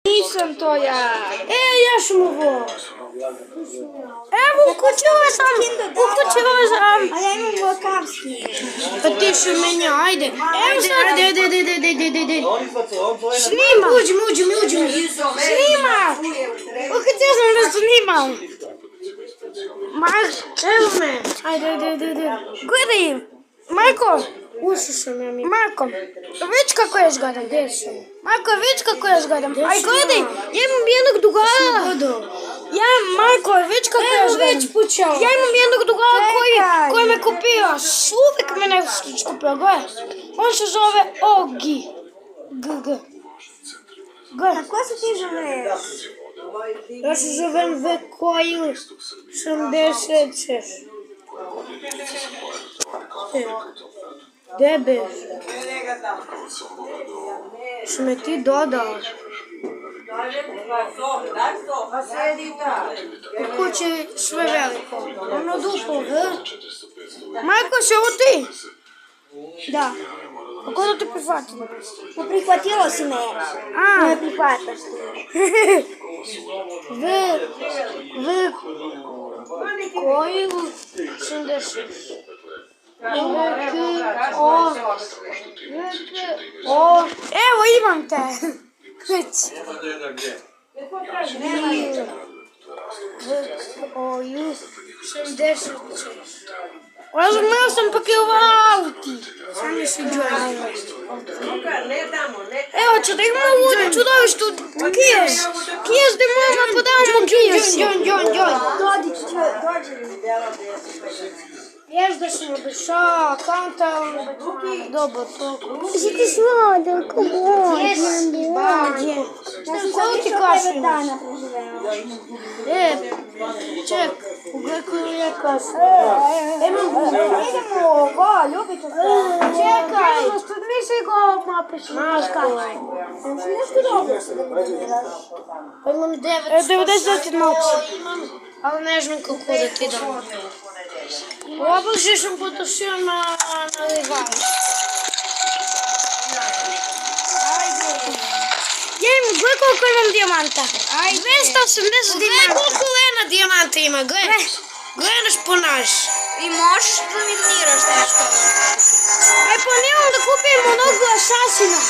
Nisam to ja. Ja sam ovo. Evo, ukućila sam. A ja imam balkanski. Pa ti su meni, ajde. Evo sad. Ajde. Snima. Uđi. Snima. Ukućila sam da snimam. Evo me. Ajde. Gledaj. Marko. Ušao sam ja mi. Marko, vidiš kako ja izgledam? Gdje su? Marko, vidiš kako ja izgledam? Aj gledaj, ja imam jednog drugara. Marko, vidiš kako ja izgledam? Ja imam jednog drugara koji me kupio. Uvijek me nešto kupio, gledaj. On se zove Ogi. Kako se ti zoveš? Ja se zovem Vekoil 86. Gdje beš? Što me ti dodao? U kući sve veliko. Ono duplo, Marko, si ovo ti? Da. Kako da te prihvatilo? Pa prihvatilo si me. Ne prihvataš ti. Vekoil 86. Evo imam te. Vekoil 86. Razumeo sam pakirao ti. Sam je si džoj. Evo će da imamo ovdje čudovištu Kijez. Kijez gdje možemo podavamo Kijez. Ješ da si me bešao, kanta, dobro to. Si ti sladar, kako Jesi, bađe. Koliko ti kašu imaš? Ček, pogledaj koju je kašu. Idemo, ljubite se. Čekaj. Što više go napiši. Znaš kako. Nešto dobro se da kodiraš. Pa imam 99 noći. Ali ne znam kako da ti dam. Obože sam potrošio na Levi's. Ja imam, gledaj koliko imam dijamanta. 280 dijamanta. Koliko Lena dijamanta ima, gledaj. Gledaš po naš. I možeš da mi planiraš nešto. Aj planiram da kupim onog asasina.